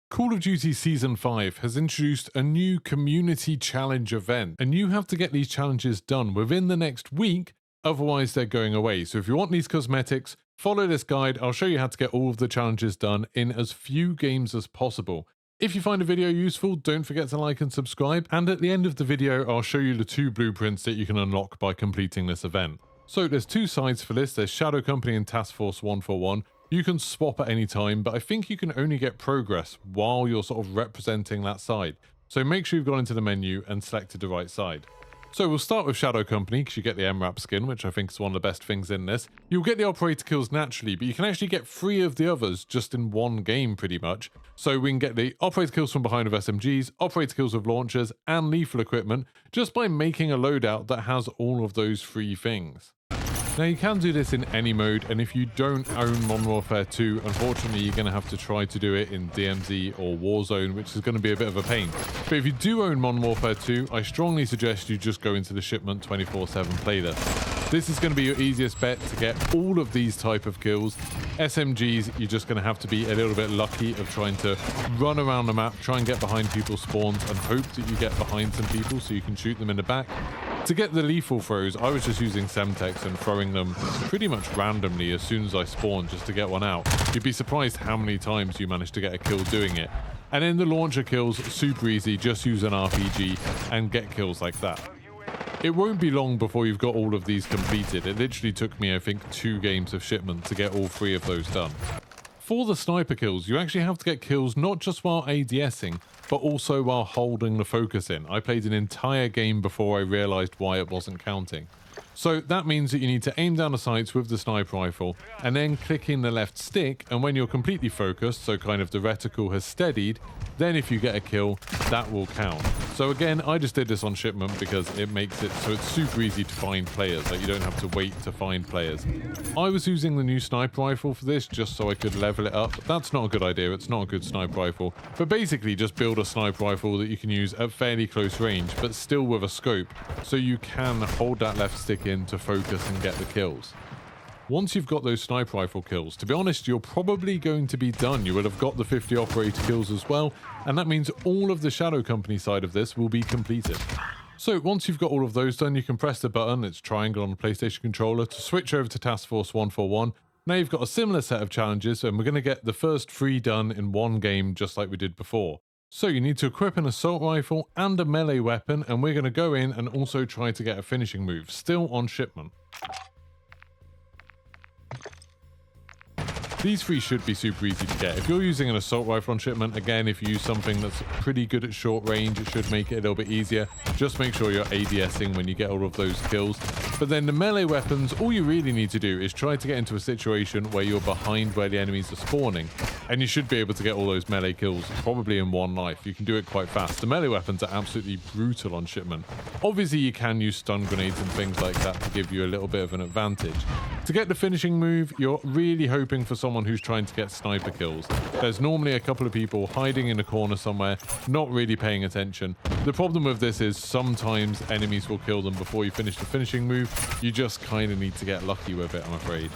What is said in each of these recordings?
Call of Duty Season 5 has introduced a new community challenge event, and you have to get these challenges done within the next week, otherwise they're going away. So if you want these cosmetics, follow this guide. I'll show you how to get all of the challenges done in as few games as possible. If you find the video useful, don't forget to like and subscribe, and at the end of the video I'll show you the 2 blueprints that you can unlock by completing this event. So there's 2 sides for this. There's Shadow Company and Task Force 141. You can swap at any time, but I think you can only get progress while you're sort of representing that side. So make sure you've gone into the menu and selected the right side. So we'll start with Shadow Company because you get the MRAP skin, which I think is one of the best things in this. You'll get the operator kills naturally, but you can actually get 3 of the others just in one game pretty much. So we can get the operator kills from behind with SMGs, operator kills with launchers, and lethal equipment just by making a loadout that has all of those 3 things. Now you can do this in any mode, and if you don't own Modern Warfare 2, unfortunately you're going to have to try to do it in DMZ or Warzone, which is going to be a bit of a pain. But if you do own Modern Warfare 2, I strongly suggest you just go into the Shipment 24/7 playlist. This is going to be your easiest bet to get all of these type of kills. SMGs, you're just going to have to be a little bit lucky of trying to run around the map, try and get behind people's spawns, and hope that you get behind some people so you can shoot them in the back. To get the lethal throws, I was just using Semtex and throwing them pretty much randomly as soon as I spawned just to get one out. You'd be surprised how many times you manage to get a kill doing it. And then the launcher kills, super easy, just use an RPG and get kills like that. It won't be long before you've got all of these completed. It literally took me, I think, 2 games of Shipment to get all 3 of those done. For the sniper kills, you actually have to get kills not just while ADSing, but also while holding the focus in. I played an entire game before I realized why it wasn't counting. So that means that you need to aim down the sights with the sniper rifle and then click in the left stick, and when you're completely focused, so kind of the reticle has steadied, then if you get a kill, that will count. So again, I just did this on Shipment because it makes it so it's super easy to find players, like you don't have to wait to find players. I was using the new sniper rifle for this just so I could level it up. That's not a good idea, it's not a good sniper rifle, but basically just build a sniper rifle that you can use at fairly close range, but still with a scope, so you can hold that left stick in to focus and get the kills. Once you've got those sniper rifle kills, to be honest, you're probably going to be done. You will have got the 50 operator kills as well, and that means all of the Shadow Company side of this will be completed. So once you've got all of those done, you can press the button, it's triangle on the PlayStation controller, to switch over to Task Force 141. Now you've got a similar set of challenges, and we're going to get the first 3 done in one game just like we did before. So you need to equip an assault rifle and a melee weapon, and we're going to go in and also try to get a finishing move, still on Shipment. These 3 should be super easy to get. If you're using an assault rifle on Shipment, again, if you use something that's pretty good at short range, it should make it a little bit easier. Just make sure you're ADSing when you get all of those kills. But then the melee weapons, all you really need to do is try to get into a situation where you're behind where the enemies are spawning. And you should be able to get all those melee kills probably in one life. You can do it quite fast. The melee weapons are absolutely brutal on Shipment. Obviously, you can use stun grenades and things like that to give you a little bit of an advantage. To get the finishing move, you're really hoping for someone who's trying to get sniper kills. There's normally a couple of people hiding in a corner somewhere, not really paying attention. The problem with this is sometimes enemies will kill them before you finish the finishing move. You just kind of need to get lucky with it, I'm afraid.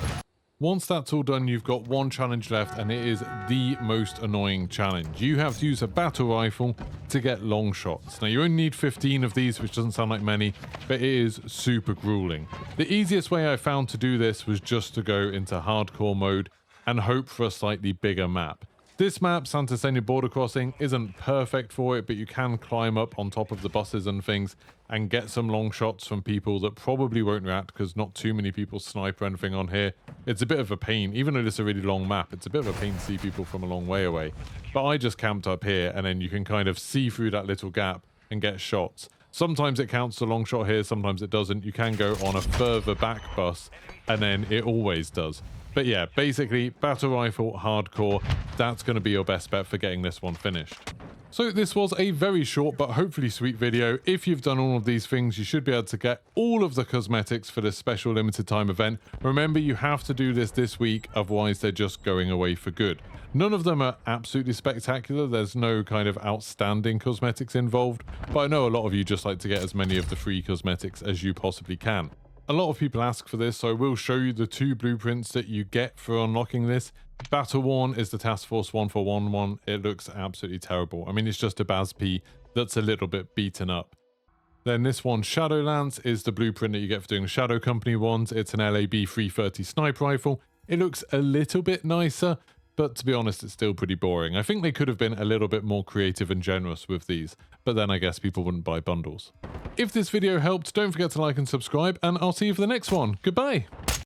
Once that's all done, you've got 1 challenge left, and it is the most annoying challenge. You have to use a battle rifle to get long shots. Now, you only need 15 of these, which doesn't sound like many, but it is super grueling. The easiest way I found to do this was just to go into hardcore mode and hope for a slightly bigger map. This map, Santa Sena Border Crossing, isn't perfect for it, but you can climb up on top of the buses and things and get some long shots from people that probably won't react because not too many people snipe or anything on here. It's a bit of a pain, even though it's a really long map, it's a bit of a pain to see people from a long way away. But I just camped up here, and then you can kind of see through that little gap and get shots. Sometimes it counts a long shot here, sometimes it doesn't. You can go on a further back bus, and then it always does. But yeah, basically, battle rifle, hardcore, that's going to be your best bet for getting this one finished. So this was a very short but hopefully sweet video. If you've done all of these things, you should be able to get all of the cosmetics for this special limited time event. Remember, you have to do this week, otherwise they're just going away for good. None of them are absolutely spectacular. There's no kind of outstanding cosmetics involved, but I know a lot of you just like to get as many of the free cosmetics as you possibly can. A lot of people ask for this, so I will show you the 2 blueprints that you get for unlocking this. Battle Worn is the Task Force 141 one. It looks absolutely terrible. I mean, it's just a BAS-P that's a little bit beaten up. Then this one, Shadowlands, is the blueprint that you get for doing the Shadow Company ones. It's an LAB 330 sniper rifle. It looks a little bit nicer, but to be honest, it's still pretty boring. I think they could have been a little bit more creative and generous with these, but then I guess people wouldn't buy bundles. If this video helped, don't forget to like and subscribe, and I'll see you for the next one. Goodbye!